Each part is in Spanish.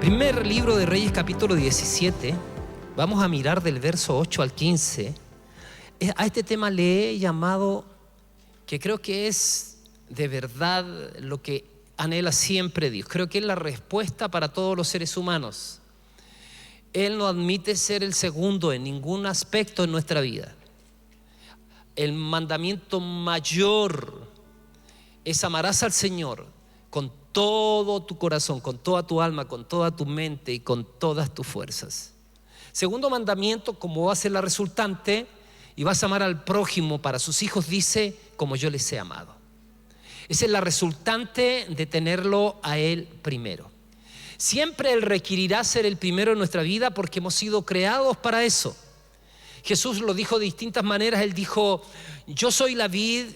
Primer libro de Reyes, capítulo 17. Vamos a mirar del verso 8 al 15. A este tema le he llamado, que creo que es de verdad lo que anhela siempre Dios. Creo que es la respuesta para todos los seres humanos. Él no admite ser el segundo en ningún aspecto en nuestra vida. El mandamiento mayor es: amarás al Señor con todo tu corazón, con toda tu alma, con toda tu mente y con todas tus fuerzas. Segundo mandamiento, como va a ser la resultante: y vas a amar al prójimo, para sus hijos, dice, como yo les he amado. Esa es la resultante de tenerlo a Él primero. Siempre Él requerirá ser el primero en nuestra vida, porque hemos sido creados para eso. Jesús lo dijo de distintas maneras. Él dijo: yo soy la vid.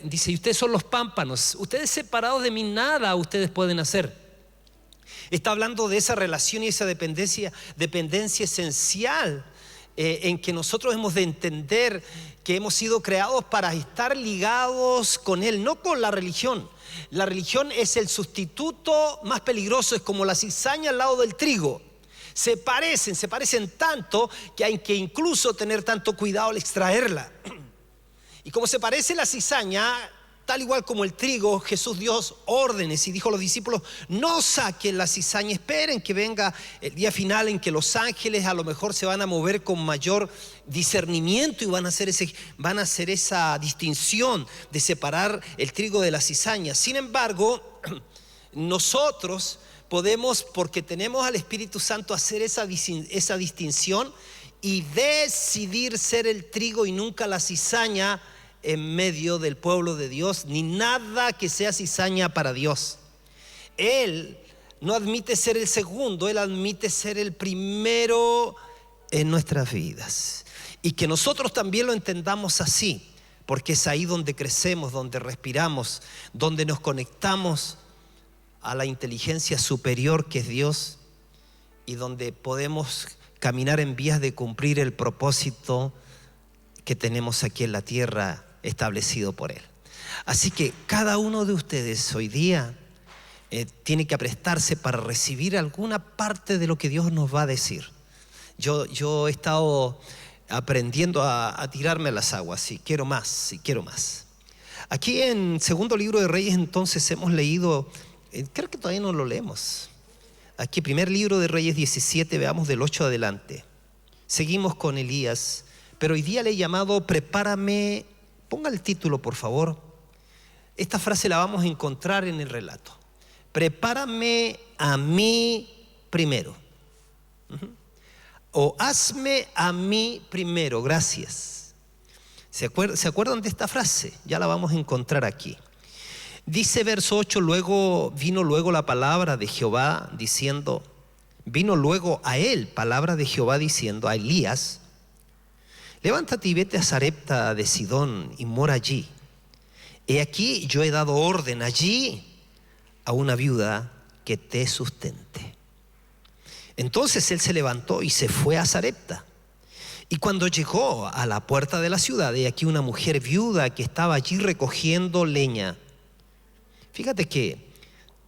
Dice, y ustedes son los pámpanos. Ustedes separados de mí nada ustedes pueden hacer. Está hablando de esa relación y esa dependencia esencial en que nosotros hemos de entender que hemos sido creados para estar ligados con Él, no con la religión. La religión es el sustituto más peligroso, es como la cizaña al lado del trigo. Se parecen tanto que hay que incluso tener tanto cuidado al extraerla. Y como se parece la cizaña, tal igual como el trigo, Jesús dio órdenes y dijo a los discípulos: no saquen la cizaña, esperen que venga el día final en que los ángeles a lo mejor se van a mover con mayor discernimiento y van a hacer esa distinción de separar el trigo de la cizaña. Sin embargo, nosotros podemos, porque tenemos al Espíritu Santo, hacer esa distinción y decidir ser el trigo y nunca la cizaña en medio del pueblo de Dios, ni nada que sea cizaña para Dios. Él no admite ser el segundo, Él admite ser el primero en nuestras vidas. Y que nosotros también lo entendamos así, porque es ahí donde crecemos, donde respiramos, donde nos conectamos a la inteligencia superior que es Dios, y donde podemos caminar en vías de cumplir el propósito que tenemos aquí en la tierra establecido por Él. Así que cada uno de ustedes hoy día tiene que aprestarse para recibir alguna parte de lo que Dios nos va a decir. Yo he estado aprendiendo a tirarme a las aguas, si quiero más. Aquí en segundo libro de Reyes, entonces, hemos leído, creo que todavía no lo leemos. Aquí, primer libro de Reyes 17, veamos del 8 adelante. Seguimos con Elías, pero hoy día le he llamado prepárame. Ponga el título, por favor. Esta frase la vamos a encontrar en el relato. Prepárame a mí primero. O hazme a mí primero, gracias. ¿Se acuerdan de esta frase? Ya la vamos a encontrar aquí. Dice verso 8, vino luego la palabra de Jehová diciendo, vino luego a él palabra de Jehová diciendo a Elías: levántate y vete a Sarepta de Sidón y mora allí. He aquí yo he dado orden allí a una viuda que te sustente. Entonces él se levantó y se fue a Sarepta. Y cuando llegó a la puerta de la ciudad, he aquí una mujer viuda que estaba allí recogiendo leña. Fíjate que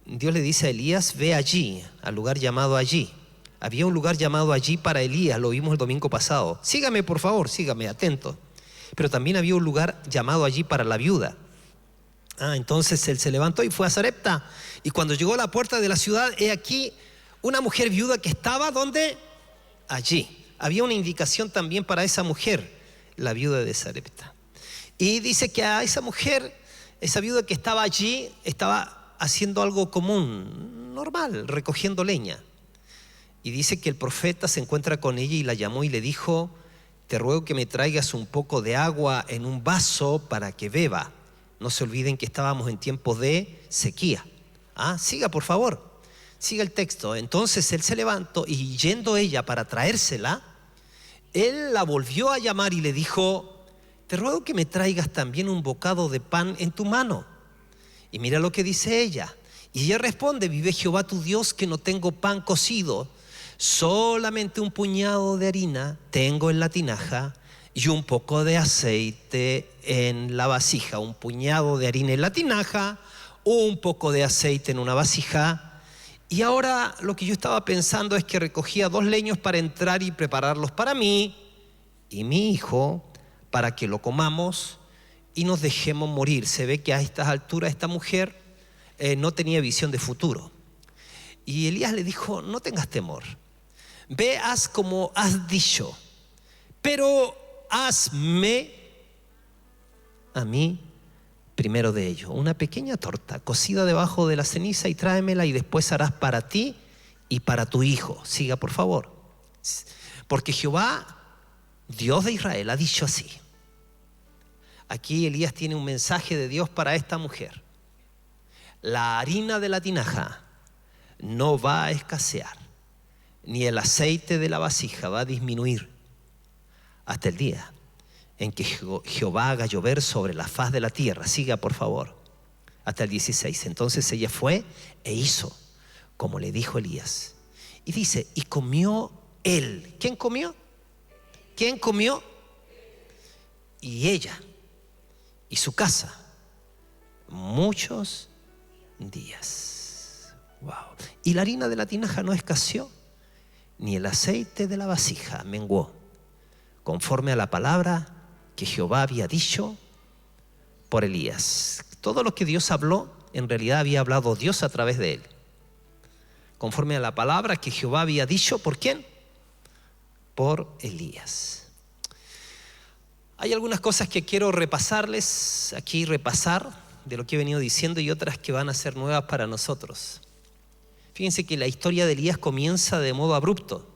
Dios le dice a Elías: ve allí, al lugar llamado allí. Había un lugar llamado allí para Elías, lo vimos el domingo pasado. Sígame, por favor, sígame, atento. Pero también había un lugar llamado allí para la viuda. Entonces él se levantó y fue a Sarepta. Y cuando llegó a la puerta de la ciudad, he aquí una mujer viuda que estaba, ¿dónde? Allí. Había una indicación también para esa mujer, la viuda de Sarepta. Y dice que a esa mujer, esa viuda que estaba allí, estaba haciendo algo común, normal, recogiendo leña. Y dice que el profeta se encuentra con ella y la llamó y le dijo: te ruego que me traigas un poco de agua en un vaso para que beba. No se olviden que estábamos en tiempos de sequía. Siga, por favor, siga el texto. Entonces él se levantó y yendo ella para traérsela, él la volvió a llamar y le dijo: te ruego que me traigas también un bocado de pan en tu mano. Y mira lo que dice ella. Y ella responde: vive Jehová tu Dios que no tengo pan cocido, solamente un puñado de harina tengo en la tinaja y un poco de aceite en la vasija. Un puñado de harina en la tinaja, un poco de aceite en una vasija. Y ahora lo que yo estaba pensando es que recogía 2 leños para entrar y prepararlos para mí y mi hijo, para que lo comamos y nos dejemos morir. Se ve que a estas alturas esta mujer no tenía visión de futuro. Y Elías le dijo: no tengas temor, ve, haz como has dicho, pero hazme a mí primero de ello una pequeña torta cocida debajo de la ceniza y tráemela, y después harás para ti y para tu hijo. Siga, por favor. Porque Jehová, Dios de Israel, ha dicho así. Aquí Elías tiene un mensaje de Dios para esta mujer. La harina de la tinaja no va a escasear, ni el aceite de la vasija va a disminuir hasta el día en que Jehová haga llover sobre la faz de la tierra. Siga, por favor, hasta el 16. Entonces ella fue e hizo como le dijo Elías. Y dice: y comió él. ¿Quién comió? ¿Quién comió? Y ella y su casa muchos días. Wow. Y la harina de la tinaja no escaseó, ni el aceite de la vasija menguó, conforme a la palabra que Jehová había dicho por Elías. Todo lo que Dios habló, en realidad había hablado Dios a través de él. Conforme a la palabra que Jehová había dicho, ¿por quién? Por Elías. Hay algunas cosas que quiero repasarles aquí, repasar de lo que he venido diciendo, y otras que van a ser nuevas para nosotros. Fíjense que la historia de Elías comienza de modo abrupto,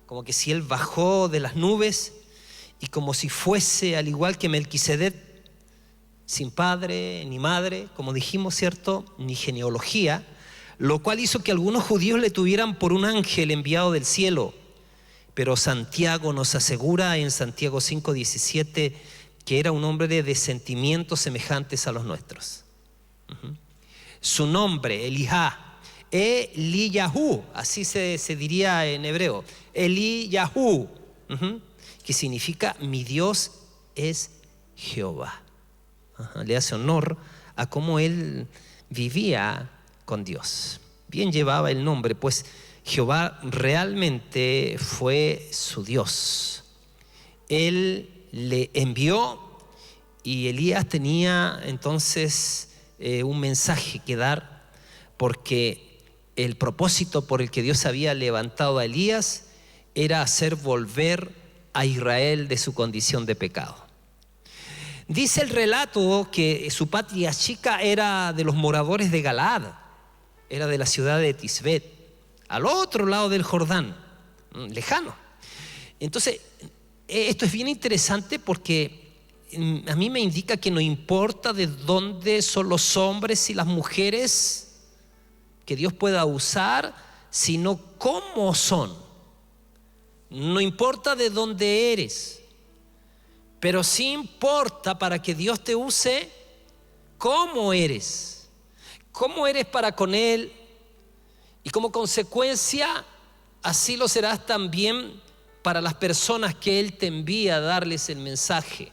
como que si él bajó de las nubes y como si fuese al igual que Melquisedec, sin padre ni madre, como dijimos, ¿cierto? Ni genealogía, lo cual hizo que algunos judíos le tuvieran por un ángel enviado del cielo. Pero Santiago nos asegura en Santiago 5:17 que era un hombre de sentimientos semejantes a los nuestros. Su nombre, Eliyahu, así se diría en hebreo, Eliyahu, que significa mi Dios es Jehová. Le hace honor a cómo él vivía con Dios. Bien llevaba el nombre, pues Jehová realmente fue su Dios. Él le envió, y Elías tenía entonces un mensaje que dar, porque el propósito por el que Dios había levantado a Elías era hacer volver a Israel de su condición de pecado. Dice el relato que su patria chica era de los moradores de Galaad, era de la ciudad de Tisbet, al otro lado del Jordán, lejano. Entonces, esto es bien interesante porque a mí me indica que no importa de dónde son los hombres y las mujeres que Dios pueda usar, sino cómo son. No importa de dónde eres, pero sí importa para que Dios te use cómo eres. Cómo eres para con Él, y como consecuencia así lo serás también para las personas que Él te envía a darles el mensaje.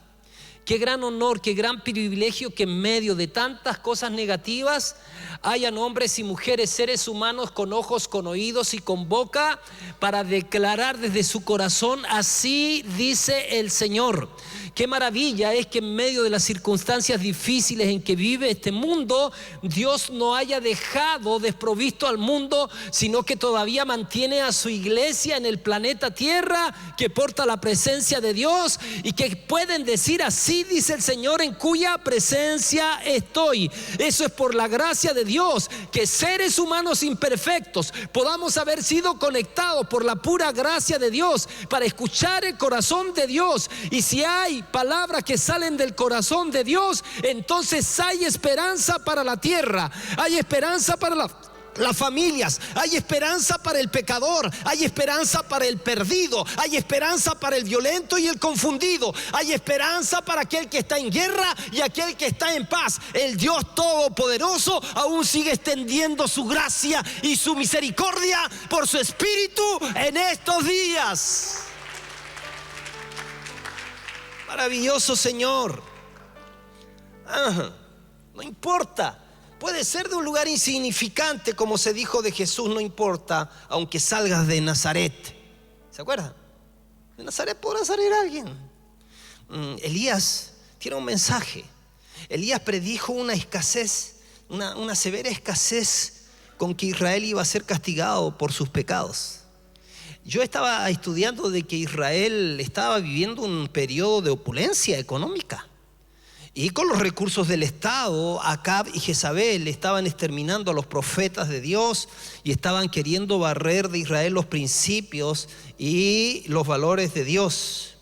Qué gran honor, qué gran privilegio que en medio de tantas cosas negativas hayan hombres y mujeres, seres humanos con ojos, con oídos y con boca para declarar desde su corazón: así dice el Señor. Qué maravilla es que en medio de las circunstancias difíciles en que vive este mundo, Dios no haya dejado desprovisto al mundo, sino que todavía mantiene a su iglesia en el planeta Tierra, que porta la presencia de Dios y que pueden decir: así dice el Señor, en cuya presencia estoy. Eso es por la gracia de Dios, que seres humanos imperfectos podamos haber sido conectados por la pura gracia de Dios para escuchar el corazón de Dios. Y si hay palabras que salen del corazón de Dios, entonces hay esperanza para la tierra, hay esperanza para las familias, hay esperanza para el pecador, hay esperanza para el perdido, hay esperanza para el violento y el confundido, hay esperanza para aquel que está en guerra y aquel que está en paz. El Dios Todopoderoso aún sigue extendiendo su gracia y su misericordia por su Espíritu en estos días. Maravilloso Señor. No importa Puede ser de un lugar insignificante, como se dijo de Jesús, no importa, aunque salgas de Nazaret. ¿Se acuerdan? De Nazaret podrá salir alguien. Elías tiene un mensaje. Elías predijo una escasez, una severa escasez con que Israel iba a ser castigado por sus pecados. Yo estaba estudiando de que Israel estaba viviendo un periodo de opulencia económica. Y con los recursos del Estado, Acab y Jezabel estaban exterminando a los profetas de Dios y estaban queriendo barrer de Israel los principios y los valores de Dios.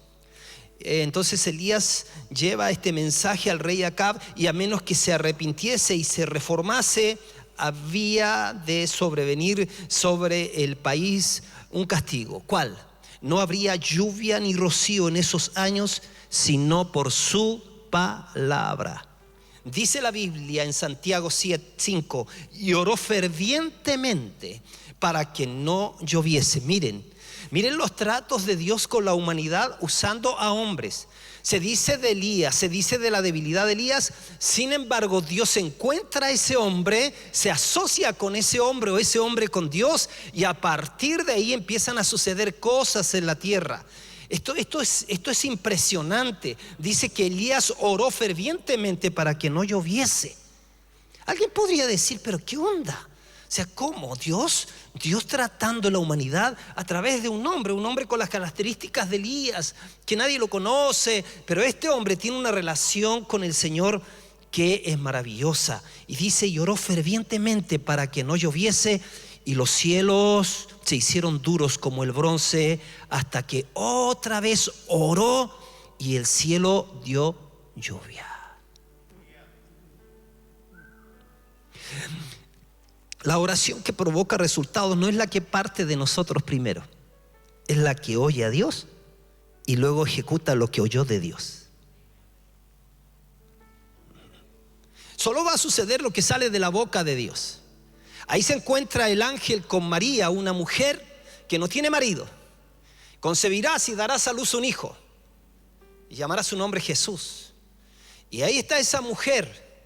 Entonces Elías lleva este mensaje al rey Acab, y a menos que se arrepintiese y se reformase, había de sobrevenir sobre el país un castigo. ¿Cuál? No habría lluvia ni rocío en esos años, sino por su palabra. Dice la Biblia en Santiago 5: y oró fervientemente para que no lloviese. Miren los tratos de Dios con la humanidad usando a hombres. Se dice de Elías, se dice de la debilidad de Elías. Sin embargo, Dios encuentra a ese hombre, se asocia con ese hombre o ese hombre con Dios, y a partir de ahí empiezan a suceder cosas en la tierra. Esto es impresionante. Dice que Elías oró fervientemente para que no lloviese. Alguien podría decir, pero ¿qué onda? O sea, ¿cómo? Dios tratando la humanidad a través de un hombre con las características de Elías, que nadie lo conoce, pero este hombre tiene una relación con el Señor que es maravillosa. Y dice, y oró fervientemente para que no lloviese, y los cielos se hicieron duros como el bronce, hasta que otra vez oró y el cielo dio lluvia. La oración que provoca resultados no es la que parte de nosotros primero, es la que oye a Dios y luego ejecuta lo que oyó de Dios. Solo va a suceder lo que sale de la boca de Dios. Ahí se encuentra el ángel con María, una mujer que no tiene marido. Concebirás y darás a luz un hijo y llamará su nombre Jesús. Y ahí está esa mujer,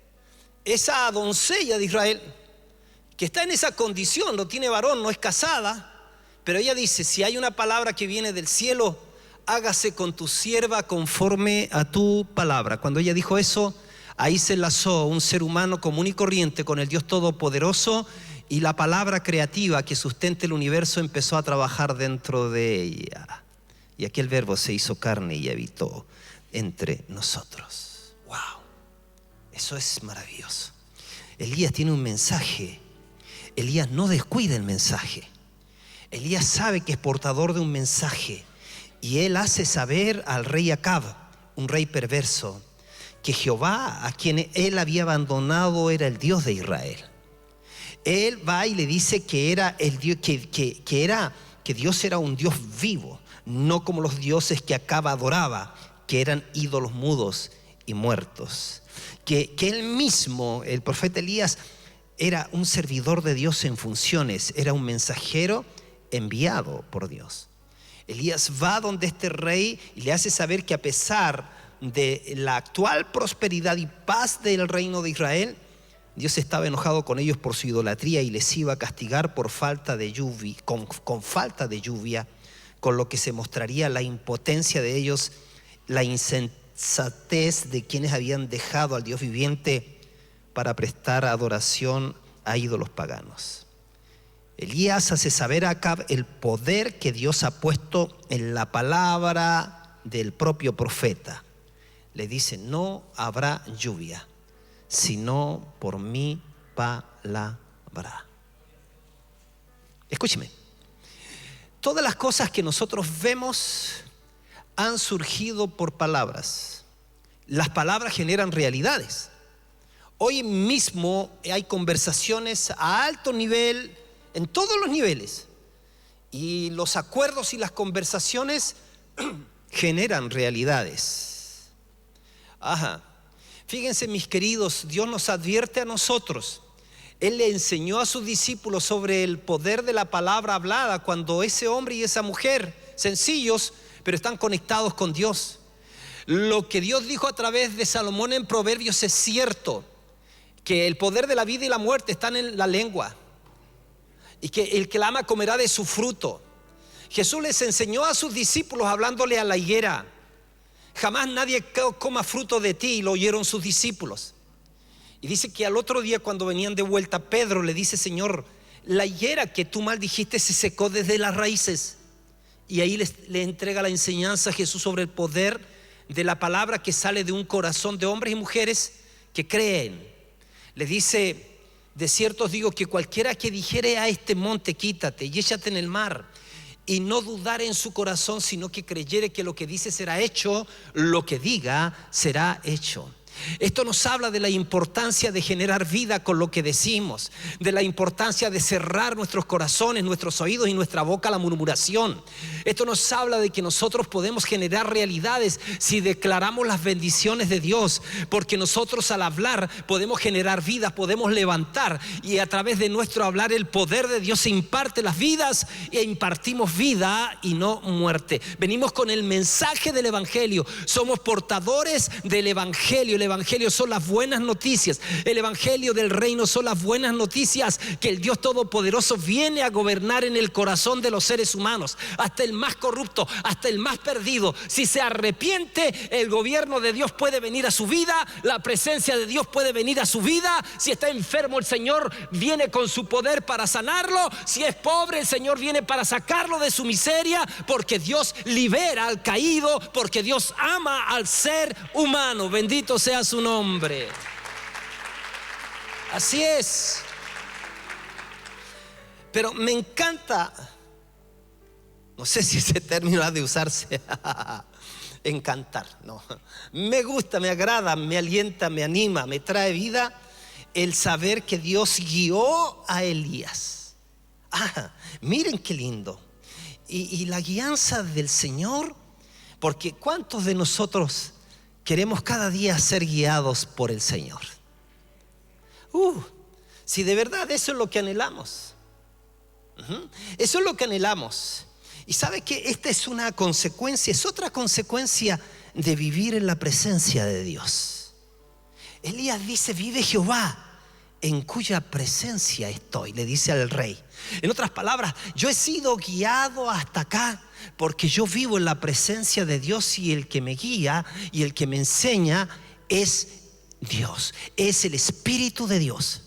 esa doncella de Israel, que está en esa condición, no tiene varón, no es casada, pero ella dice, si hay una palabra que viene del cielo, hágase con tu sierva conforme a tu palabra. Cuando ella dijo eso, ahí se enlazó un ser humano común y corriente con el Dios Todopoderoso, y la palabra creativa que sustenta el universo empezó a trabajar dentro de ella. Y aquel verbo se hizo carne y habitó entre nosotros. ¡Wow! Eso es maravilloso. Elías tiene un mensaje. Elías no descuida el mensaje. Elías sabe que es portador de un mensaje, y él hace saber al rey Acab, un rey perverso, que Jehová, a quien él había abandonado, era el Dios de Israel. Él va y le dice que era el Dios, que Dios era un Dios vivo, no como los dioses que Acab adoraba, que eran ídolos mudos y muertos. Que él mismo, el profeta Elías, era un servidor de Dios en funciones, era un mensajero enviado por Dios. Elías va donde este rey y le hace saber que a pesar de la actual prosperidad y paz del reino de Israel, Dios estaba enojado con ellos por su idolatría y les iba a castigar por falta de lluvia, con falta de lluvia, con lo que se mostraría la impotencia de ellos, la insensatez de quienes habían dejado al Dios viviente para prestar adoración a ídolos paganos. Elías hace saber a Acab el poder que Dios ha puesto en la palabra del propio profeta. Le dice, no habrá lluvia, sino por mi palabra. Escúcheme, todas las cosas que nosotros vemos han surgido por palabras. Las palabras generan realidades. Hoy mismo hay conversaciones a alto nivel, en todos los niveles, y los acuerdos y las conversaciones generan realidades. Fíjense, mis queridos, Dios nos advierte a nosotros. Él le enseñó a sus discípulos sobre el poder de la palabra hablada cuando ese hombre y esa mujer, sencillos, pero están conectados con Dios. Lo que Dios dijo a través de Salomón en Proverbios es cierto. que el poder de la vida y la muerte están en la lengua, y que el que la ama comerá de su fruto. Jesús les enseñó a sus discípulos hablándole a la higuera: jamás nadie coma fruto de ti. Y lo oyeron sus discípulos. Y dice que al otro día, cuando venían de vuelta, Pedro le dice: Señor, la higuera que tú maldijiste se secó desde las raíces. Y ahí le entrega la enseñanza a Jesús sobre el poder de la palabra que sale de un corazón de hombres y mujeres que creen. Le dice: de cierto os digo que cualquiera que dijere a este monte: quítate y échate en el mar, y no dudar en su corazón, sino que creyere que lo que dice será hecho, lo que diga será hecho. Esto nos habla de la importancia de generar vida con lo que decimos, de la importancia de cerrar nuestros corazones, nuestros oídos y nuestra boca a la murmuración. Esto nos habla de que nosotros podemos generar realidades si declaramos las bendiciones de Dios, porque nosotros al hablar podemos generar vida, podemos levantar, y a través de nuestro hablar el poder de Dios se imparte las vidas, e impartimos vida y no muerte. Venimos con el mensaje del Evangelio, somos portadores del Evangelio. El Evangelio son las buenas noticias. El Evangelio del reino son las buenas noticias, que el Dios Todopoderoso viene a gobernar en el corazón de los seres humanos, hasta el más corrupto, hasta el más perdido. Si se arrepiente, el gobierno de Dios puede venir a su vida, la presencia de Dios puede venir a su vida. Si está enfermo, el Señor viene con su poder para sanarlo. Si es pobre, el Señor viene para sacarlo de su miseria, porque Dios libera al caído, porque Dios ama al ser humano. Bendito sea su nombre. Así es. Pero me encanta, no sé si ese término ha de usarse, encantar, no. Me gusta, me agrada, me alienta, me anima, me trae vida el saber que Dios guió a Elías. Miren qué lindo. Y la guianza del Señor, porque ¿cuántos de nosotros queremos cada día ser guiados por el Señor? Si de verdad eso es lo que anhelamos. Eso es lo que anhelamos. Y sabe que esta es una consecuencia, es otra consecuencia de vivir en la presencia de Dios. Elías dice: vive Jehová, en cuya presencia estoy, le dice al rey. En otras palabras, yo he sido guiado hasta acá porque yo vivo en la presencia de Dios, y el que me guía y el que me enseña es Dios, es el Espíritu de Dios.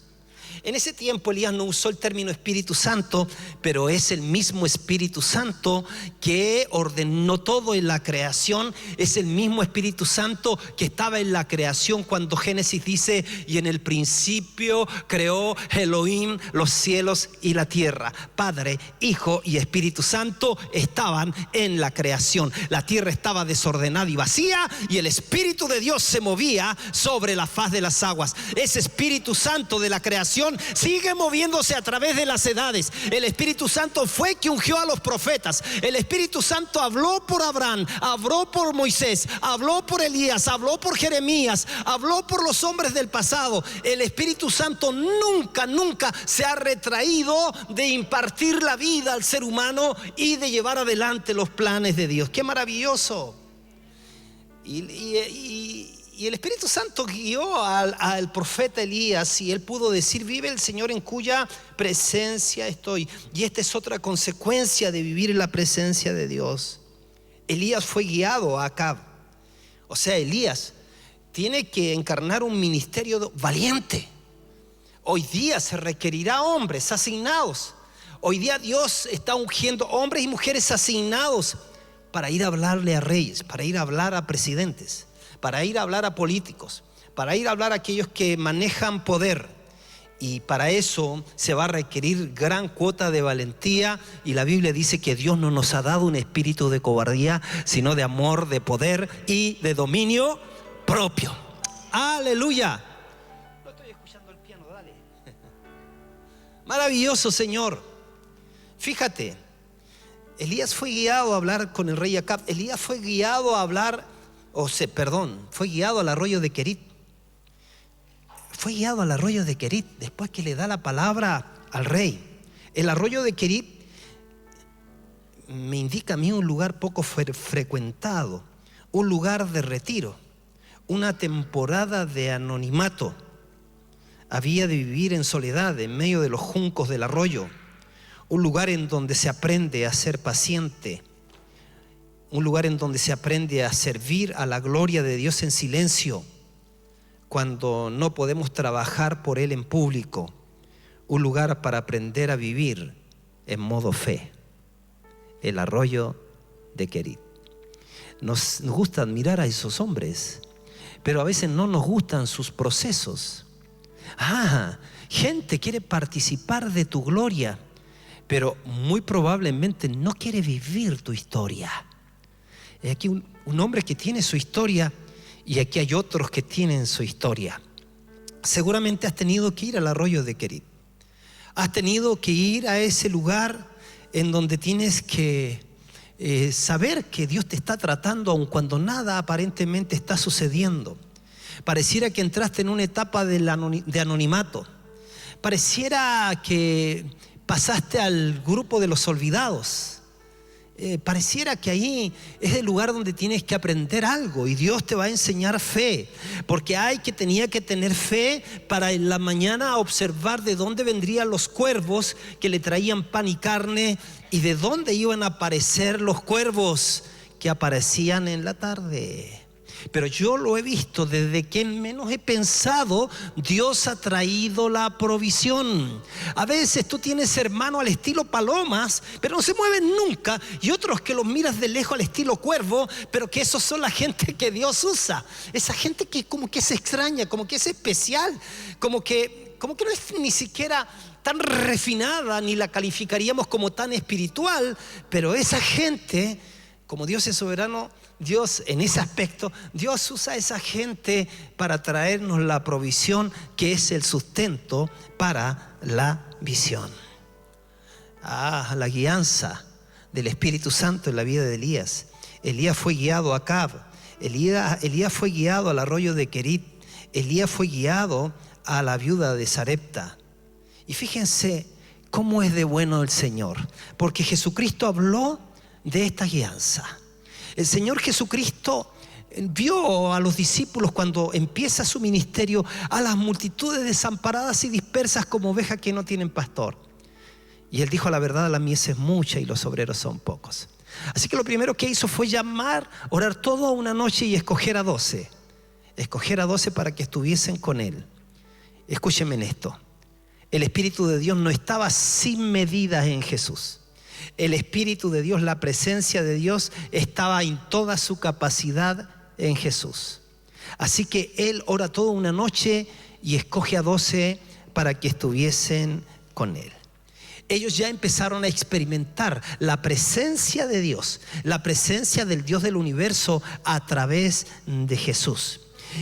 En ese tiempo Elías no usó el término Espíritu Santo, pero es el mismo Espíritu Santo que ordenó todo en la creación. Es el mismo Espíritu Santo que estaba en la creación cuando Génesis dice: y en el principio creó Elohim los cielos y la tierra. Padre, Hijo y Espíritu Santo estaban en la creación. La tierra estaba desordenada y vacía, y el Espíritu de Dios se movía sobre la faz de las aguas. Ese Espíritu Santo de la creación sigue moviéndose a través de las edades. El Espíritu Santo fue que ungió a los profetas. El Espíritu Santo habló por Abraham, habló por Moisés, habló por Elías, habló por Jeremías, habló por los hombres del pasado. El Espíritu Santo nunca se ha retraído de impartir la vida al ser humano y de llevar adelante los planes de Dios. ¡Qué maravilloso! Y el Espíritu Santo guió al profeta Elías, y él pudo decir: vive el Señor en cuya presencia estoy. Y esta es otra consecuencia de vivir en la presencia de Dios. Elías fue guiado a Acab. O sea, Elías tiene que encarnar un ministerio valiente. Hoy día se requerirá hombres asignados. Hoy día Dios está ungiendo hombres y mujeres asignados para ir a hablarle a reyes, para ir a hablar a presidentes, para ir a hablar a políticos, para ir a hablar a aquellos que manejan poder. Y para eso se va a requerir gran cuota de valentía. Y la Biblia dice que Dios no nos ha dado un espíritu de cobardía, sino de amor, de poder y de dominio propio. Aleluya. No estoy escuchando el piano, dale. Maravilloso, Señor. Fíjate, Elías fue guiado a hablar con el rey Acab. Elías fue guiado a hablar, fue guiado al arroyo de Querit. Fue guiado al arroyo de Querit después que le da la palabra al rey. El arroyo de Querit me indica a mí un lugar poco frecuentado, un lugar de retiro, una temporada de anonimato. había de vivir en soledad en medio de los juncos del arroyo, un lugar en donde se aprende a ser paciente, un lugar en donde se aprende a servir a la gloria de Dios en silencio cuando no podemos trabajar por Él en público, un lugar para aprender a vivir en modo fe. El arroyo de Querit. Nos gusta admirar a esos hombres, pero a veces no nos gustan sus procesos. Gente quiere participar de tu gloria, pero muy probablemente no quiere vivir tu historia. Aquí un hombre que tiene su historia y aquí hay otros que tienen su historia. Seguramente has tenido que ir al arroyo de Querit. Has tenido que ir a ese lugar en donde tienes que saber que Dios te está tratando aun cuando nada aparentemente está sucediendo. Pareciera que entraste en una etapa de anonimato. Pareciera que pasaste al grupo de los olvidados. Pareciera que ahí es el lugar donde tienes que aprender algo y Dios te va a enseñar fe, porque tenía que tener fe para en la mañana observar de dónde vendrían los cuervos que le traían pan y carne y de dónde iban a aparecer los cuervos que aparecían en la tarde. Pero yo lo he visto desde que menos he pensado, Dios ha traído la provisión. A veces tú tienes hermanos al estilo palomas, pero no se mueven nunca, y otros que los miras de lejos al estilo cuervo, pero que esos son la gente que Dios usa. Esa gente que como que es extraña, como que es especial, como que no es ni siquiera tan refinada, ni la calificaríamos como tan espiritual, pero esa gente, como Dios es soberano, Dios en ese aspecto, Dios usa a esa gente para traernos la provisión que es el sustento para la visión. La guianza del Espíritu Santo en la vida de Elías. Elías fue guiado a Acab. Elías fue guiado al arroyo de Querit. Elías fue guiado a la viuda de Sarepta. Y fíjense cómo es de bueno el Señor, porque Jesucristo habló de esta guianza. El Señor Jesucristo vio a los discípulos cuando empieza su ministerio a las multitudes desamparadas y dispersas como ovejas que no tienen pastor. Y Él dijo: la verdad, la mies es mucha y los obreros son pocos. Así que lo primero que hizo fue llamar, orar toda una noche y escoger a 12. Escoger a 12 para que estuviesen con Él. Escúchenme en esto. El Espíritu de Dios no estaba sin medidas en Jesús. El Espíritu de Dios, la presencia de Dios estaba en toda su capacidad en Jesús. Así que Él ora toda una noche y escoge a 12 para que estuviesen con Él. Ellos ya empezaron a experimentar la presencia de Dios, la presencia del Dios del universo a través de Jesús.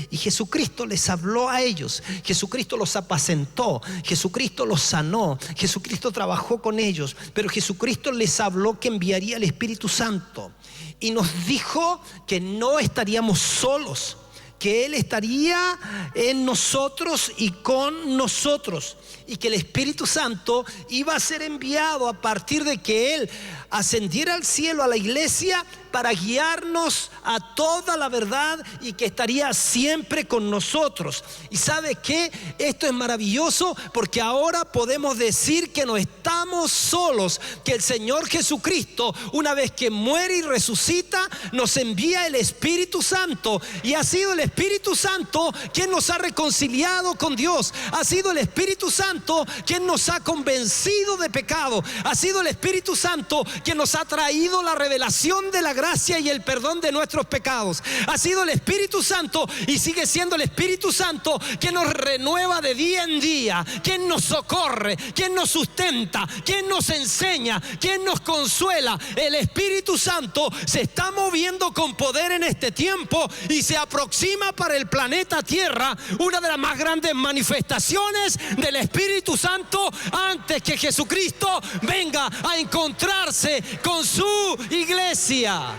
Y Jesucristo les habló a ellos, Jesucristo los apacentó, Jesucristo los sanó, Jesucristo trabajó con ellos, pero Jesucristo les habló que enviaría el Espíritu Santo y nos dijo que no estaríamos solos, que Él estaría en nosotros y con nosotros, y que el Espíritu Santo iba a ser enviado a partir de que Él ascendiera al cielo a la iglesia para guiarnos a toda la verdad y que estaría siempre con nosotros. ¿Y sabe qué? Esto es maravilloso porque ahora podemos decir que no estamos solos, que el Señor Jesucristo, una vez que muere y resucita, nos envía el Espíritu Santo, y ha sido el Espíritu Santo quien nos ha reconciliado con Dios. Ha sido el Espíritu Santo quien nos ha convencido de pecado. Ha sido el Espíritu Santo quien nos ha traído la revelación de la gracia y el perdón de nuestros pecados. Ha sido el Espíritu Santo y sigue siendo el Espíritu Santo quien nos renueva de día en día, quien nos socorre, quien nos sustenta, quien nos enseña, quien nos consuela. El Espíritu Santo se está moviendo con poder en este tiempo y se aproxima para el planeta Tierra una de las más grandes manifestaciones del Espíritu Santo antes que Jesucristo venga a encontrarse con su iglesia.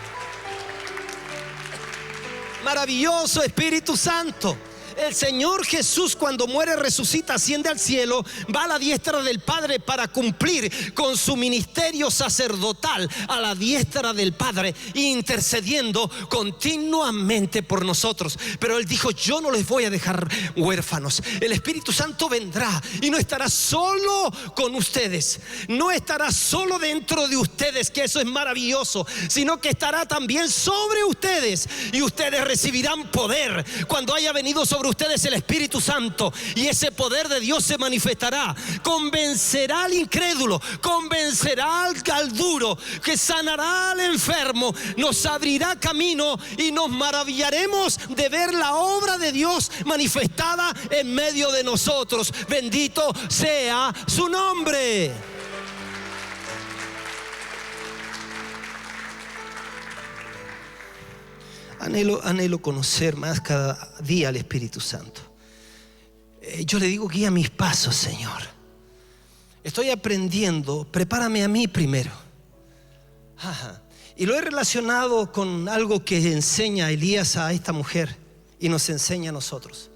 Maravilloso Espíritu Santo. El Señor Jesús, cuando muere, resucita, asciende al cielo, va a la diestra del Padre para cumplir con su ministerio sacerdotal a la diestra del Padre, intercediendo continuamente por nosotros. Pero Él dijo: yo no les voy a dejar huérfanos. El Espíritu Santo vendrá y no estará solo con ustedes, no estará solo dentro de ustedes, que eso es maravilloso, sino que estará también sobre ustedes, y ustedes recibirán poder cuando haya venido sobre ustedes el Espíritu Santo, y ese poder de Dios se manifestará. Convencerá al incrédulo, convencerá al duro, que sanará al enfermo, nos abrirá camino y nos maravillaremos de ver la obra de Dios manifestada en medio de nosotros. Bendito sea su nombre. Anhelo conocer más cada día al Espíritu Santo. Yo le digo: guía mis pasos, Señor. Estoy aprendiendo, prepárame a mí primero. Y lo he relacionado con algo que enseña Elías a esta mujer y nos enseña a nosotros.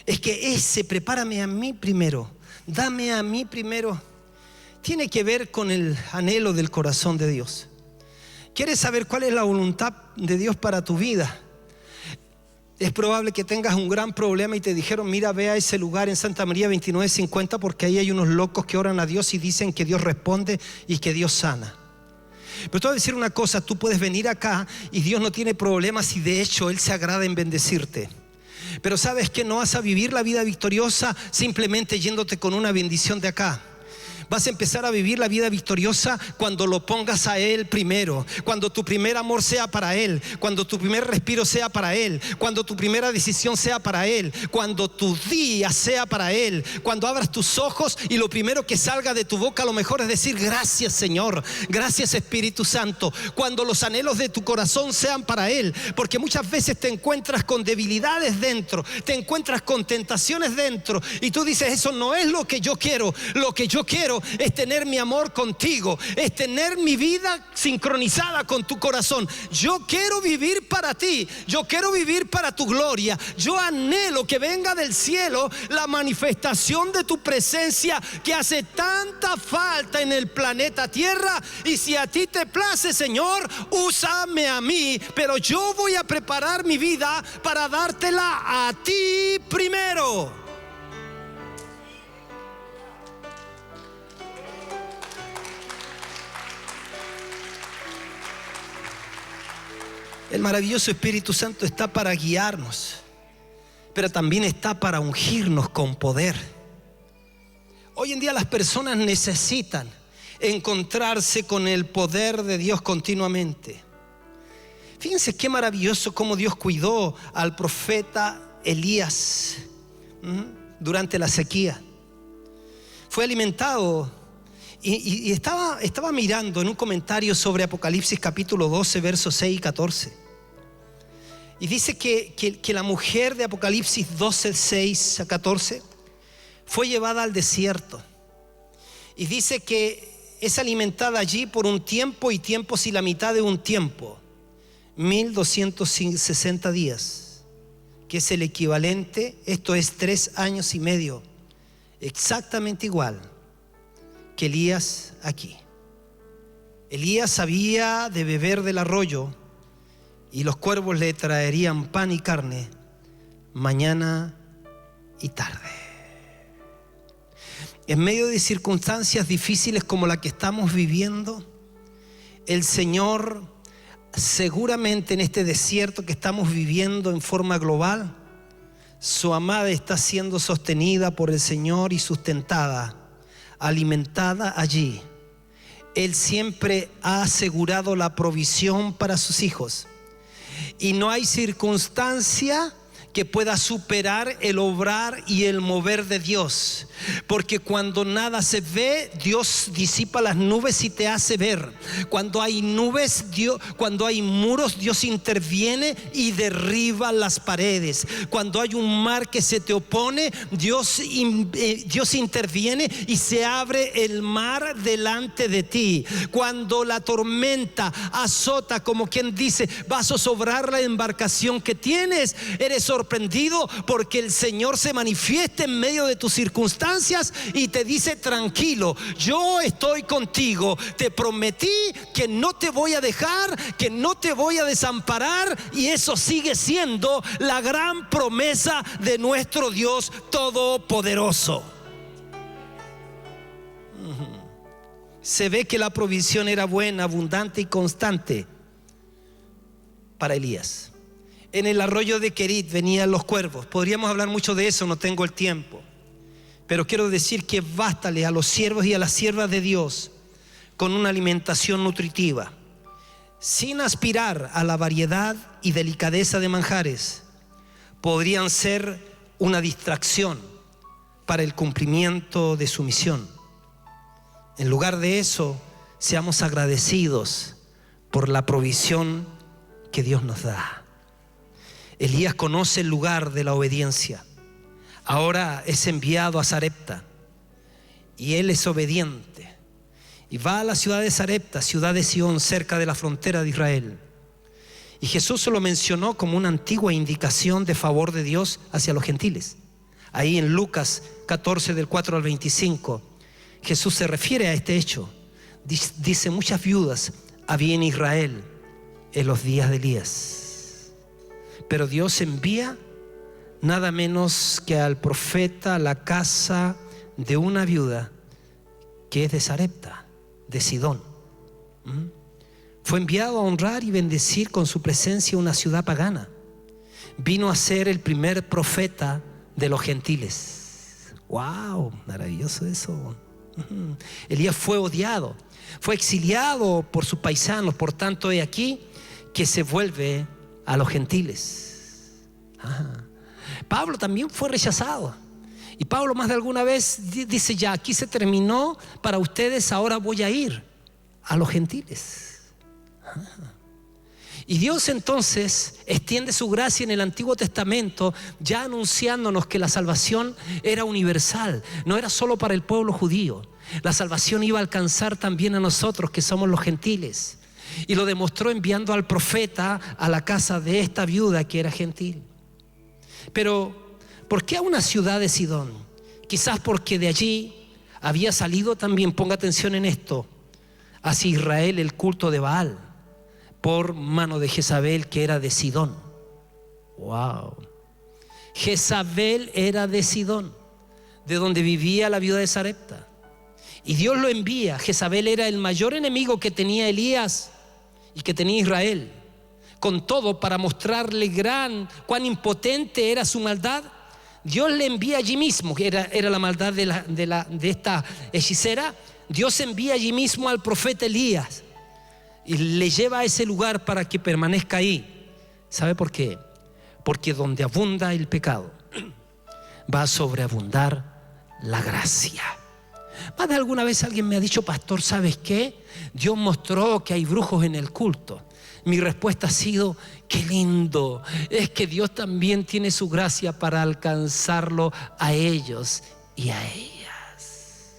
Es que ese prepárame a mí primero, dame a mí primero, tiene que ver con el anhelo del corazón de Dios. ¿Quieres saber cuál es la voluntad de Dios para tu vida? Es probable que tengas un gran problema y te dijeron: mira, ve a ese lugar en Santa María 2950, porque ahí hay unos locos que oran a Dios y dicen que Dios responde y que Dios sana. Pero te voy a decir una cosa: tú puedes venir acá y Dios no tiene problemas, y de hecho Él se agrada en bendecirte. Pero sabes que no vas a vivir la vida victoriosa simplemente yéndote con una bendición de acá. Vas a empezar a vivir la vida victoriosa cuando lo pongas a Él primero, cuando tu primer amor sea para Él, cuando tu primer respiro sea para Él, cuando tu primera decisión sea para Él, cuando tu día sea para Él, cuando abras tus ojos y lo primero que salga de tu boca a lo mejor es decir: gracias, Señor, gracias, Espíritu Santo. Cuando los anhelos de tu corazón sean para Él, porque muchas veces te encuentras con debilidades dentro, te encuentras con tentaciones dentro, y tú dices: eso no es lo que yo quiero. Lo que yo quiero es tener mi amor contigo, es tener mi vida sincronizada con tu corazón. Yo quiero vivir para ti, yo quiero vivir para tu gloria. Yo anhelo que venga del cielo la manifestación de tu presencia, que hace tanta falta en el planeta Tierra. Y si a ti te place, Señor, úsame a mí, pero yo voy a preparar mi vida para dártela a ti primero. El maravilloso Espíritu Santo está para guiarnos, pero también está para ungirnos con poder. Hoy en día las personas necesitan encontrarse con el poder de Dios continuamente. Fíjense qué maravilloso cómo Dios cuidó al profeta Elías durante la sequía. Fue alimentado. Y estaba mirando en un comentario sobre Apocalipsis capítulo 12, versos 6 y 14. Y dice que la mujer de Apocalipsis 12, 6 a 14 fue llevada al desierto. Y dice que es alimentada allí por un tiempo, y tiempos y la mitad de un tiempo, 1260 días, que es el equivalente, esto es 3 años y medio, exactamente igual que Elías aquí. Elías había de beber del arroyo, y los cuervos le traerían pan y carne mañana y tarde. En medio de circunstancias difíciles como la que estamos viviendo, el Señor, seguramente en este desierto que estamos viviendo en forma global, su amada está siendo sostenida por el Señor y sustentada, alimentada allí. Él siempre ha asegurado la provisión para sus hijos, y no hay circunstancia que pueda superar el obrar y el mover de Dios, porque cuando nada se ve, Dios disipa las nubes y te hace ver. Cuando hay nubes, cuando hay muros, Dios interviene y derriba las paredes. Cuando hay un mar que se te opone, Dios interviene y se abre el mar delante de ti. Cuando la tormenta azota, como quien dice, vas a zozobrar la embarcación que tienes, eres sorprendido sorprendido porque el Señor se manifiesta en medio de tus circunstancias y te dice: tranquilo, yo estoy contigo, te prometí que no te voy a dejar, que no te voy a desamparar, y eso sigue siendo la gran promesa de nuestro Dios Todopoderoso. Se ve que la provisión era buena, abundante y constante para Elías. En el arroyo de Querit venían los cuervos. Podríamos hablar mucho de eso, no tengo el tiempo, pero quiero decir que bástale a los siervos y a las siervas de Dios con una alimentación nutritiva, sin aspirar a la variedad y delicadeza de manjares. Podrían ser una distracción para el cumplimiento de su misión. En lugar de eso, seamos agradecidos por la provisión que Dios nos da. Elías conoce el lugar de la obediencia. Ahora es enviado a Sarepta y él es obediente y va a la ciudad de Sarepta, ciudad de Sión, cerca de la frontera de Israel. Y Jesús lo mencionó como una antigua indicación de favor de Dios hacia los gentiles. Ahí en Lucas 14 del 4 al 25 Jesús se refiere a este hecho. Dice: muchas viudas había en Israel en los días de Elías, pero Dios envía nada menos que al profeta a la casa de una viuda que es de Sarepta, de Sidón. Fue enviado a honrar y bendecir con su presencia una ciudad pagana. Vino a ser el primer profeta de los gentiles. ¡Wow! Maravilloso eso. Elías fue odiado, fue exiliado por sus paisanos. Por tanto, he aquí que se vuelve a los gentiles. Pablo también fue rechazado, y Pablo más de alguna vez dice: ya aquí se terminó para ustedes, ahora voy a ir a los gentiles. Y Dios entonces extiende su gracia en el Antiguo Testamento, ya anunciándonos que la salvación era universal, no era solo para el pueblo judío. La salvación iba a alcanzar también a nosotros, que somos los gentiles, y lo demostró enviando al profeta a la casa de esta viuda que era gentil. Pero ¿por qué a una ciudad de Sidón? Quizás porque de allí había salido también, ponga atención en esto, hacia Israel el culto de Baal por mano de Jezabel, que era de Sidón. Wow. Jezabel era de Sidón, de donde vivía la viuda de Sarepta, y Dios lo envía. Jezabel era el mayor enemigo que tenía Elías y que tenía Israel. Con todo, para mostrarle cuán impotente era su maldad, Dios le envía allí mismo, que era la maldad de esta hechicera. Dios envía allí mismo al profeta Elías y le lleva a ese lugar para que permanezca ahí. ¿Sabe por qué? Porque donde abunda el pecado, va a sobreabundar la gracia. Más de alguna vez alguien me ha dicho: pastor, ¿sabes qué? Dios mostró que hay brujos en el culto. Mi respuesta ha sido: qué lindo, es que Dios también tiene su gracia para alcanzarlo a ellos y a ellas.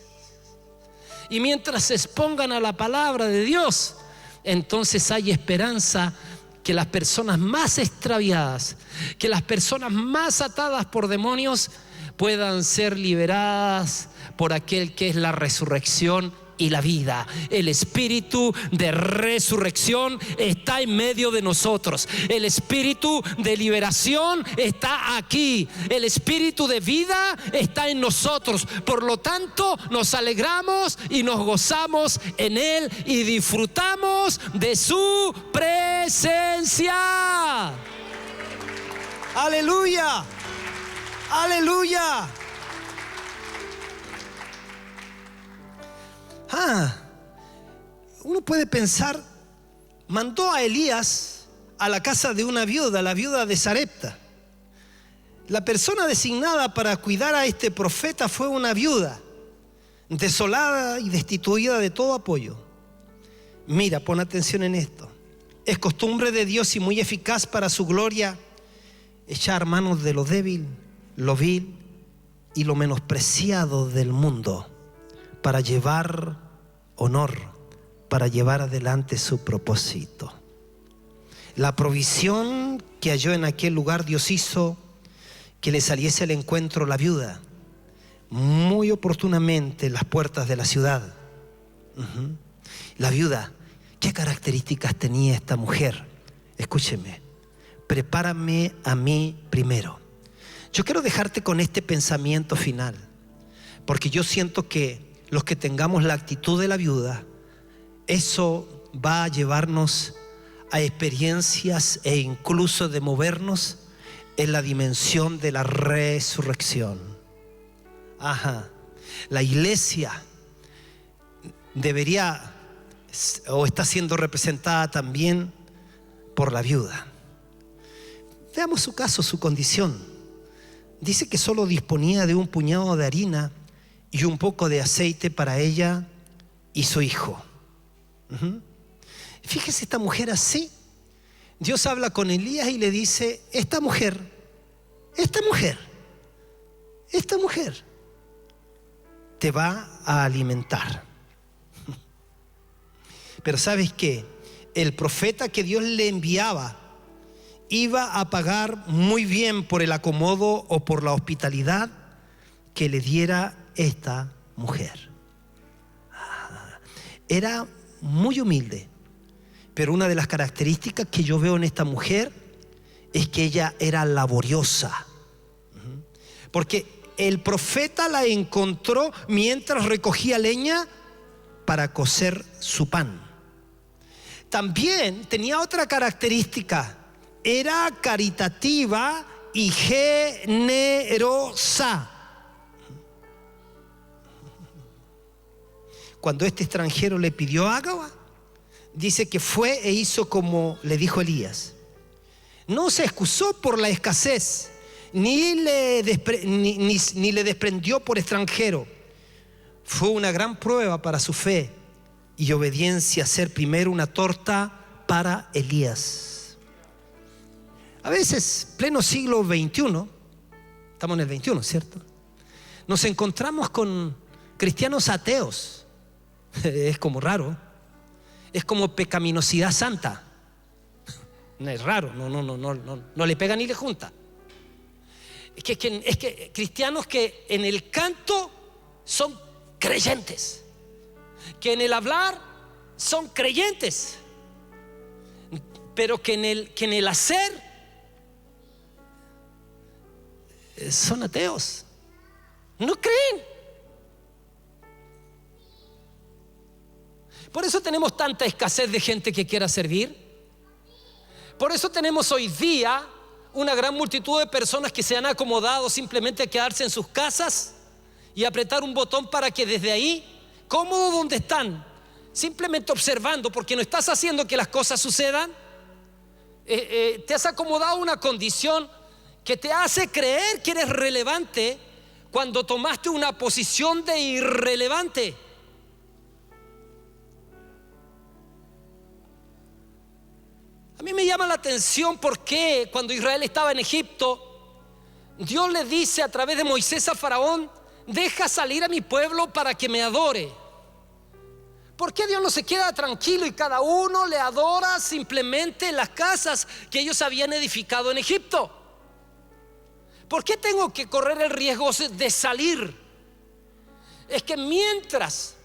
Y mientras se expongan a la palabra de Dios, entonces hay esperanza que las personas más extraviadas, que las personas más atadas por demonios puedan ser liberadas por aquel que es la resurrección y la vida. El espíritu de resurrección está en medio de nosotros. El espíritu de liberación está aquí. El espíritu de vida está en nosotros. Por lo tanto, nos alegramos y nos gozamos en Él y disfrutamos de su presencia. Aleluya, aleluya. Uno puede pensar: mandó a Elías a la casa de una viuda, la viuda de Sarepta. La persona designada para cuidar a este profeta fue una viuda, desolada y destituida de todo apoyo. Mira, pon atención en esto. Es costumbre de Dios y muy eficaz para su gloria echar manos de lo débil, lo vil y lo menospreciado del mundo para llevar honor, para llevar adelante su propósito. La provisión que halló en aquel lugar Dios hizo que le saliese al encuentro la viuda, muy oportunamente en las puertas de la ciudad. La viuda, ¿qué características tenía esta mujer? Escúcheme, prepárame a mí primero. Yo quiero dejarte con este pensamiento final, porque yo siento que los que tengamos la actitud de la viuda, eso va a llevarnos a experiencias e incluso de movernos en la dimensión de la resurrección. La iglesia debería o está siendo representada también por la viuda. Veamos su caso, su condición. Dice que solo disponía de un puñado de harina y un poco de aceite para ella y su hijo. Fíjese, esta mujer así. Dios habla con Elías y le dice: esta mujer te va a alimentar. Pero ¿sabes qué? El profeta que Dios le enviaba iba a pagar muy bien por el acomodo o por la hospitalidad que le diera esta mujer. Era muy humilde, pero una de las características que yo veo en esta mujer es que ella era laboriosa, porque el profeta la encontró mientras recogía leña para cocer su pan. También tenía otra característica: era caritativa y generosa. Cuando este extranjero le pidió agua, dice que fue e hizo como le dijo Elías. No se excusó por la escasez, ni le desprendió por extranjero. Fue una gran prueba para su fe y obediencia hacer primero una torta para Elías. A veces, pleno siglo XXI, estamos en el XXI, ¿cierto? Nos encontramos con cristianos ateos. Es como raro, es como pecaminosidad santa. No es raro, no le pega ni le junta. Es que cristianos que en el canto son creyentes, que en el hablar son creyentes, pero que en el hacer son ateos, no creen. Por eso tenemos tanta escasez de gente que quiera servir. Por eso tenemos hoy día una gran multitud de personas que se han acomodado simplemente a quedarse en sus casas y apretar un botón para que desde ahí, cómodo donde están, simplemente observando, porque no estás haciendo que las cosas sucedan, te has acomodado a una condición que te hace creer que eres relevante cuando tomaste una posición de irrelevante. A mí me llama la atención porque cuando Israel estaba en Egipto, Dios le dice a través de Moisés a Faraón: deja salir a mi pueblo para que me adore. ¿Por qué Dios no se queda tranquilo y cada uno le adora simplemente en las casas que ellos habían edificado en Egipto? ¿Por qué tengo que correr el riesgo de salir? Es que mientras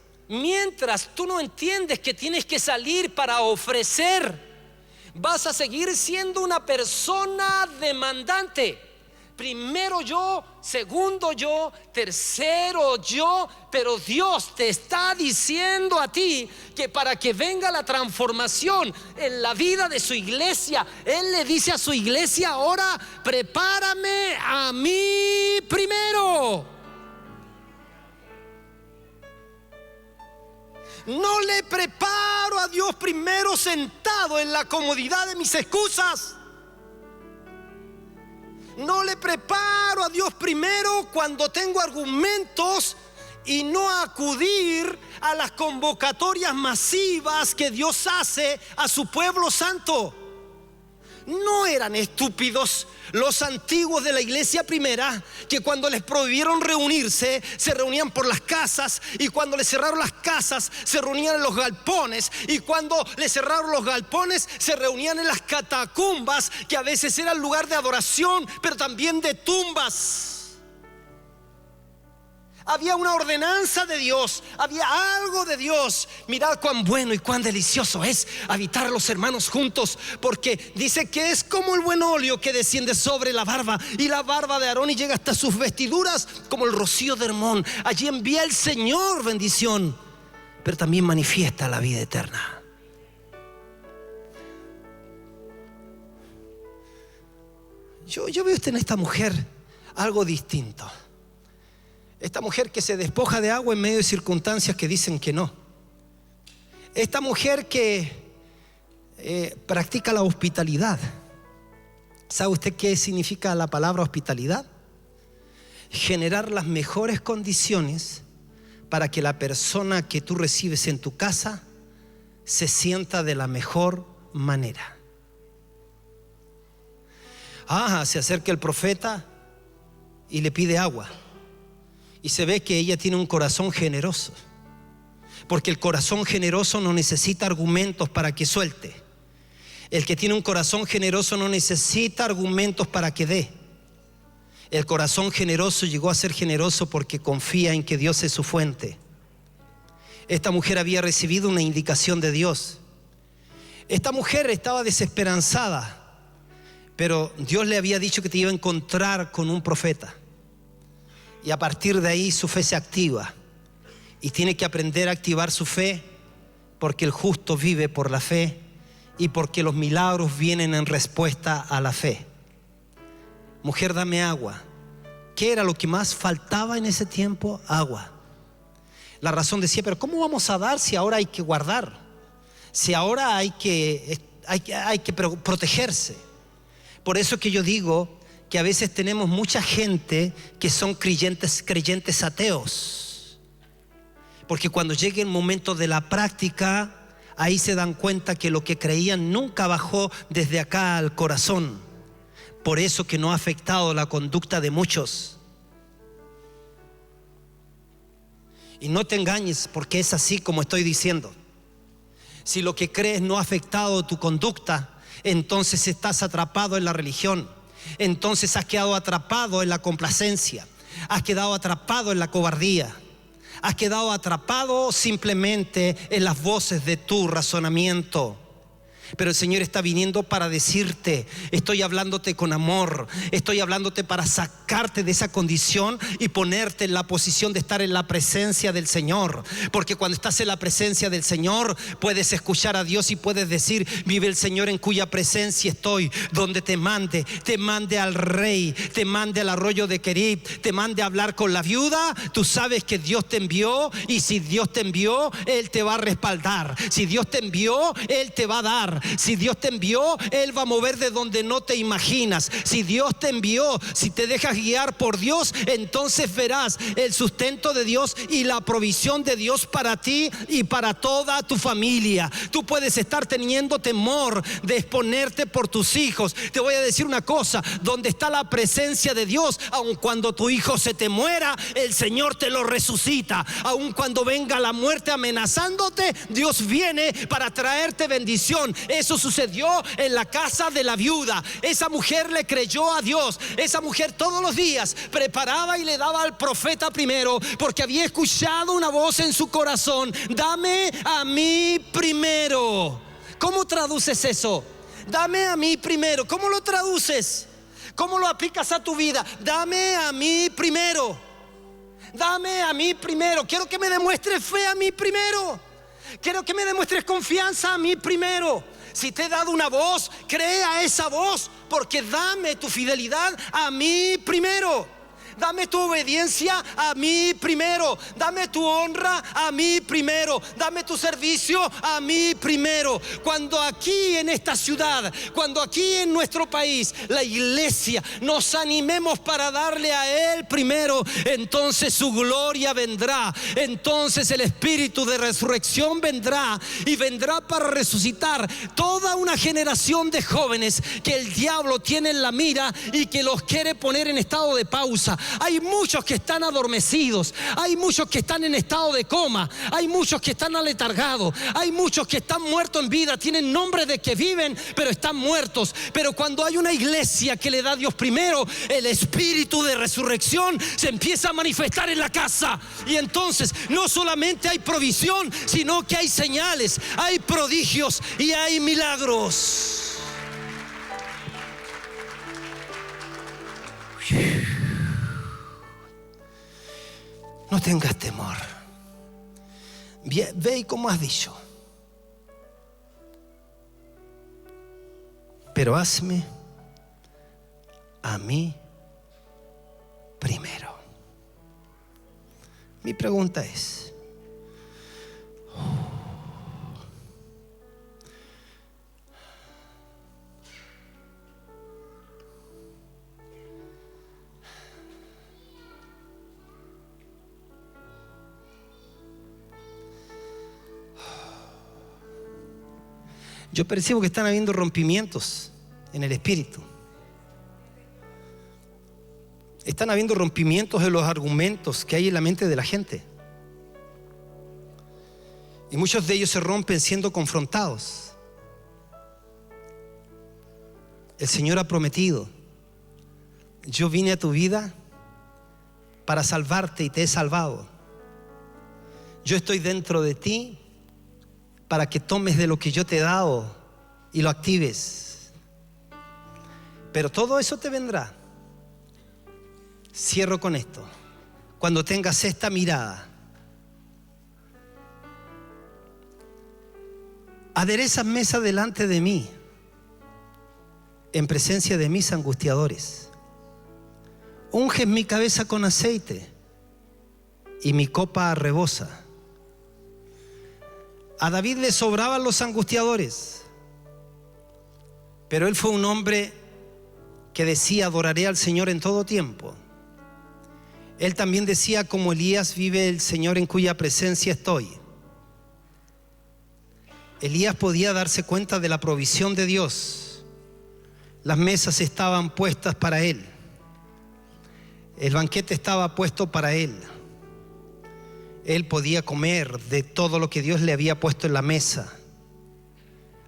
tú no entiendes que tienes que salir para ofrecer, vas a seguir siendo una persona demandante. Primero yo, segundo yo, tercero yo. Pero Dios te está diciendo a ti que para que venga la transformación en la vida de su iglesia, Él le dice a su iglesia: ahora prepárame a mí primero. No le preparo a Dios primero sentado en la comodidad de mis excusas. No le preparo a Dios primero cuando tengo argumentos y no acudir a las convocatorias masivas que Dios hace a su pueblo santo. no eran estúpidos. Los antiguos de la iglesia primera, que cuando les prohibieron reunirse, se reunían por las casas, y cuando les cerraron las casas, se reunían en los galpones, y cuando les cerraron los galpones, se reunían en las catacumbas, que a veces era el lugar de adoración, pero también de tumbas. Había una ordenanza de Dios, había algo de Dios. Mirad cuán bueno y cuán delicioso es habitar a los hermanos juntos, porque dice que es como el buen óleo que desciende sobre la barba, y la barba de Aarón y llega hasta sus vestiduras como el rocío de Hermón. Allí envía el Señor bendición, pero también manifiesta la vida eterna. Yo veo en esta mujer algo distinto. Esta mujer que se despoja de agua en medio de circunstancias que dicen que no. Esta mujer que practica la hospitalidad. ¿Sabe usted qué significa la palabra hospitalidad? Generar las mejores condiciones para que la persona que tú recibes en tu casa se sienta de la mejor manera. Se acerca el profeta y le pide agua. Y se ve que ella tiene un corazón generoso, porque el corazón generoso no necesita argumentos para que suelte. El que tiene un corazón generoso no necesita argumentos para que dé. El corazón generoso llegó a ser generoso porque confía en que Dios es su fuente. Esta mujer había recibido una indicación de Dios. Esta mujer estaba desesperanzada, pero Dios le había dicho que te iba a encontrar con un profeta. Y a partir de ahí su fe se activa, y tiene que aprender a activar su fe, porque el justo vive por la fe, y porque los milagros vienen en respuesta a la fe. Mujer, dame agua. ¿Qué era lo que más faltaba en ese tiempo? Agua. La razón decía, pero ¿cómo vamos a dar si ahora hay que guardar? Si ahora hay que protegerse. Por eso que yo digo que a veces tenemos mucha gente que son creyentes ateos, porque cuando llegue el momento de la práctica, ahí se dan cuenta que lo que creían nunca bajó desde acá al corazón. Por eso que no ha afectado la conducta de muchos. Y no te engañes, porque es así como estoy diciendo. Si lo que crees no ha afectado tu conducta, entonces estás atrapado en la religión. Entonces has quedado atrapado en la complacencia, has quedado atrapado en la cobardía, has quedado atrapado simplemente en las voces de tu razonamiento. Pero el Señor está viniendo para decirte, estoy hablándote con amor, estoy hablándote para sacarte de esa condición y ponerte en la posición de estar en la presencia del Señor. Porque cuando estás en la presencia del Señor, puedes escuchar a Dios y puedes decir, vive el Señor en cuya presencia estoy, donde te mande al rey, te mande al arroyo de Querib, te mande a hablar con la viuda. Tú sabes que Dios te envió, y si Dios te envió, Él te va a respaldar. Si Dios te envió, Él te va a dar. Si Dios te envió, Él va a mover de donde no te imaginas. Si Dios te envió, si te dejas guiar por Dios, entonces verás el sustento de Dios y la provisión de Dios para ti y para toda tu familia. Tú puedes estar teniendo temor de exponerte por tus hijos. Te voy a decir una cosa, donde está la presencia de Dios, aun cuando tu hijo se te muera, el Señor te lo resucita. Aun cuando venga la muerte amenazándote, Dios viene para traerte bendición. Eso sucedió en la casa de la viuda. Esa mujer le creyó a Dios. Esa mujer todos los días preparaba y le daba al profeta primero, porque había escuchado una voz en su corazón: dame a mí primero. ¿Cómo traduces eso? Dame a mí primero. ¿Cómo lo traduces? ¿Cómo lo aplicas a tu vida? Dame a mí primero. Dame a mí primero. Quiero que me demuestres fe a mí primero. Quiero que me demuestres confianza a mí primero. Si te he dado una voz, cree a esa voz, porque dame tu fidelidad a mí primero. Dame tu obediencia a mí primero. Dame tu honra a mí primero. Dame tu servicio a mí primero. Cuando aquí en esta ciudad, cuando aquí en nuestro país, la iglesia nos animemos para darle a Él primero, entonces su gloria vendrá. Entonces el espíritu de resurrección vendrá, y vendrá para resucitar toda una generación de jóvenes que el diablo tiene en la mira y que los quiere poner en estado de pausa. Hay muchos que están adormecidos, hay muchos que están en estado de coma, hay muchos que están aletargados, hay muchos que están muertos en vida, tienen nombre de que viven pero están muertos. Pero cuando hay una iglesia que le da a Dios primero, el espíritu de resurrección se empieza a manifestar en la casa, y entonces no solamente hay provisión, sino que hay señales, hay prodigios y hay milagros. No tengas temor. Ve como has dicho, pero hazme a mí primero. Mi pregunta es: yo percibo que están habiendo rompimientos en el espíritu. Están habiendo rompimientos en los argumentos que hay en la mente de la gente. Y muchos de ellos se rompen siendo confrontados. El Señor ha prometido: yo vine a tu vida para salvarte y te he salvado. Yo estoy dentro de ti para que tomes de lo que yo te he dado y lo actives. Pero todo eso te vendrá. Cierro con esto: cuando tengas esta mirada, aderezas mesa delante de mí en presencia de mis angustiadores. Unges mi cabeza con aceite y mi copa rebosa. A David le sobraban los angustiadores, pero él fue un hombre que decía: adoraré al Señor en todo tiempo. Él también decía, como Elías: vive el Señor en cuya presencia estoy. Elías podía darse cuenta de la provisión de Dios. Las mesas estaban puestas para él. El banquete estaba puesto para él. Él podía comer de todo lo que Dios le había puesto en la mesa.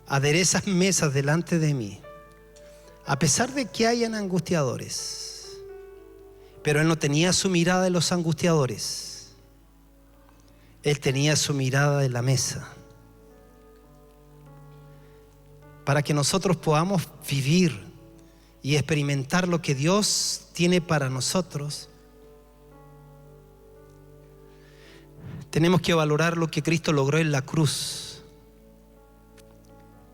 Aderezas mesas delante de mí, a pesar de que hayan angustiadores. Pero él no tenía su mirada en los angustiadores. Él tenía su mirada en la mesa. Para que nosotros podamos vivir y experimentar lo que Dios tiene para nosotros, tenemos que valorar lo que Cristo logró en la cruz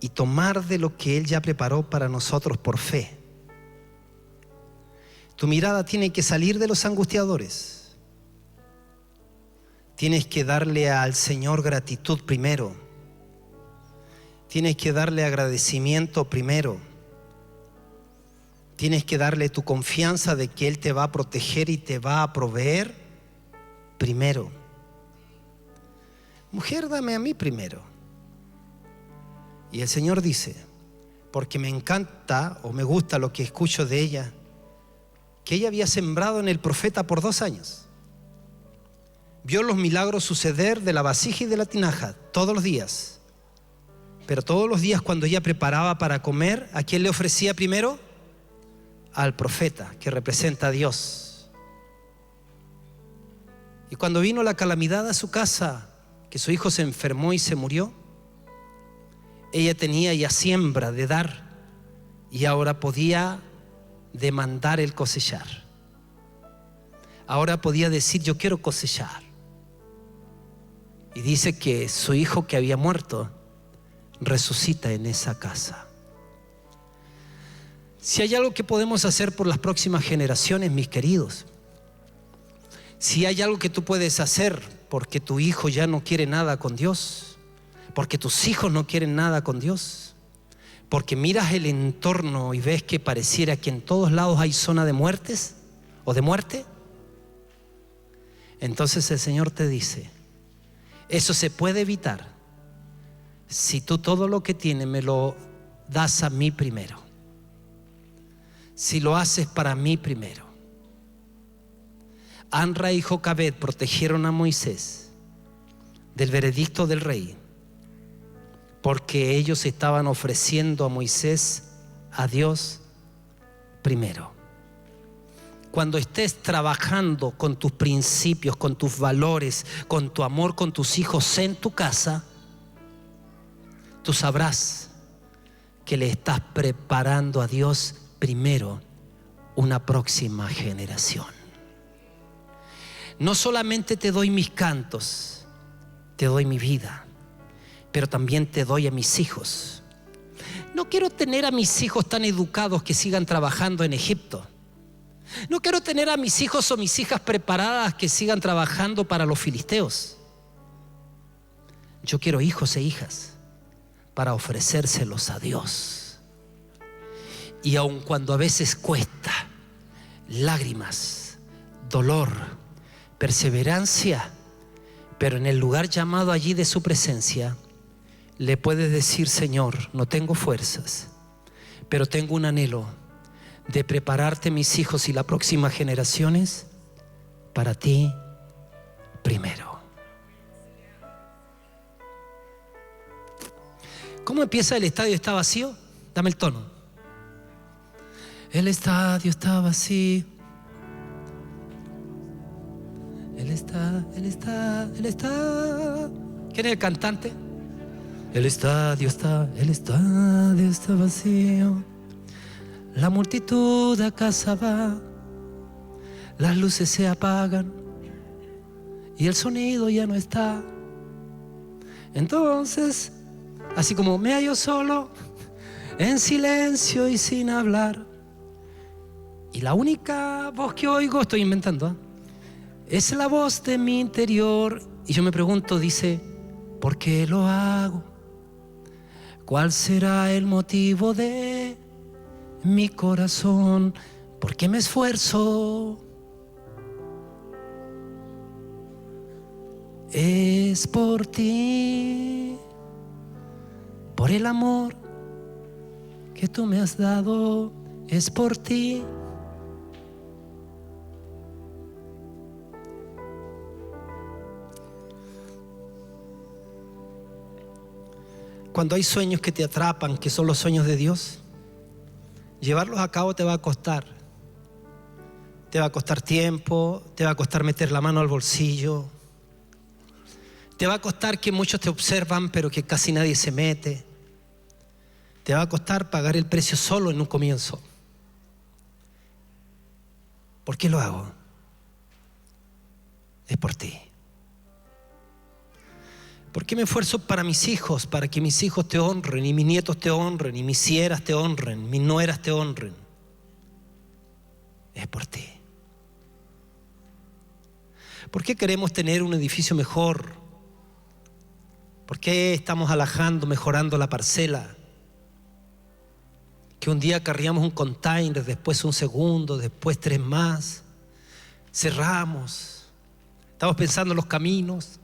y tomar de lo que Él ya preparó para nosotros por fe. Tu mirada tiene que salir de los angustiadores. Tienes que darle al Señor gratitud primero. Tienes que darle agradecimiento primero. Tienes que darle tu confianza de que Él te va a proteger y te va a proveer primero. Mujer, dame a mí primero. Y el Señor dice, porque me encanta o me gusta lo que escucho de ella, que ella había sembrado en el profeta por 2 años. Vio los milagros suceder de la vasija y de la tinaja todos los días. Pero todos los días, cuando ella preparaba para comer, ¿a quién le ofrecía primero? Al profeta, que representa a Dios. Y cuando vino la calamidad a su casa, que su hijo se enfermó y se murió, ella tenía ya siembra de dar y ahora podía demandar el cosechar. Ahora podía decir: yo quiero cosechar. Y dice que su hijo que había muerto resucita en esa casa. Si hay algo que podemos hacer por las próximas generaciones, mis queridos, Si hay algo que tú puedes hacer porque tu hijo ya no quiere nada con Dios, porque tus hijos no quieren nada con Dios, porque miras el entorno y ves que pareciera que en todos lados hay zona de muertes o de muerte, entonces el Señor te dice, eso se puede evitar si tú todo lo que tienes me lo das a mí primero, si lo haces para mí primero. Anra y Jocabed protegieron a Moisés del veredicto del rey porque ellos estaban ofreciendo a Moisés a Dios primero. Cuando estés trabajando con tus principios, con tus valores, con tu amor, con tus hijos en tu casa, tú sabrás que le estás preparando a Dios primero una próxima generación. No solamente te doy mis cantos, te doy mi vida, pero también te doy a mis hijos. No quiero tener a mis hijos tan educados que sigan trabajando en Egipto. No quiero tener a mis hijos o mis hijas preparadas que sigan trabajando para los filisteos. Yo quiero hijos e hijas para ofrecérselos a Dios. Y aun cuando a veces cuesta, lágrimas, dolor, perseverancia, pero en el lugar llamado allí de su presencia, le puedes decir: Señor, no tengo fuerzas, pero tengo un anhelo de prepararte mis hijos y las próximas generaciones para ti primero. ¿Cómo empieza? El estadio está vacío. Dame el tono. El estadio está vacío. Él está. ¿Quién es el cantante? El estadio está vacío. La multitud a casa va, las luces se apagan y el sonido ya no está. Entonces, así como me hallo solo, en silencio y sin hablar, y la única voz que oigo, estoy inventando, es la voz de mi interior. Y yo me pregunto, dice, ¿por qué lo hago? ¿Cuál será el motivo de mi corazón? ¿Por qué me esfuerzo? Es por ti, por el amor que tú me has dado, es por ti. Cuando hay sueños que te atrapan, que son los sueños de Dios, llevarlos a cabo te va a costar. Te va a costar tiempo, te va a costar meter la mano al bolsillo, te va a costar que muchos te observan pero que casi nadie se mete. Te va a costar pagar el precio solo en un comienzo. ¿Por qué lo hago? Es por ti. ¿Por qué me esfuerzo para mis hijos? Para que mis hijos te honren y mis nietos te honren y mis siervas te honren, mis nueras te honren. Es por ti. ¿Por qué queremos tener un edificio mejor? ¿Por qué estamos alajando, mejorando la parcela? Que un día cargamos un container, después un segundo, después 3 más. Cerramos. Estamos pensando en los caminos,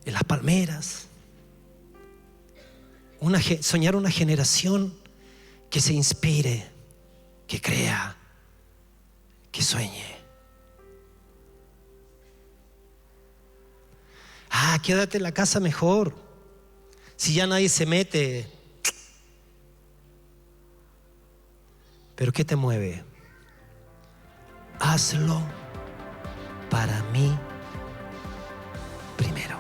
en las palmeras. Soñar una generación que se inspire, que crea, que sueñe. Quédate en la casa mejor. Si ya nadie se mete. Pero ¿qué te mueve? Hazlo para mí primero.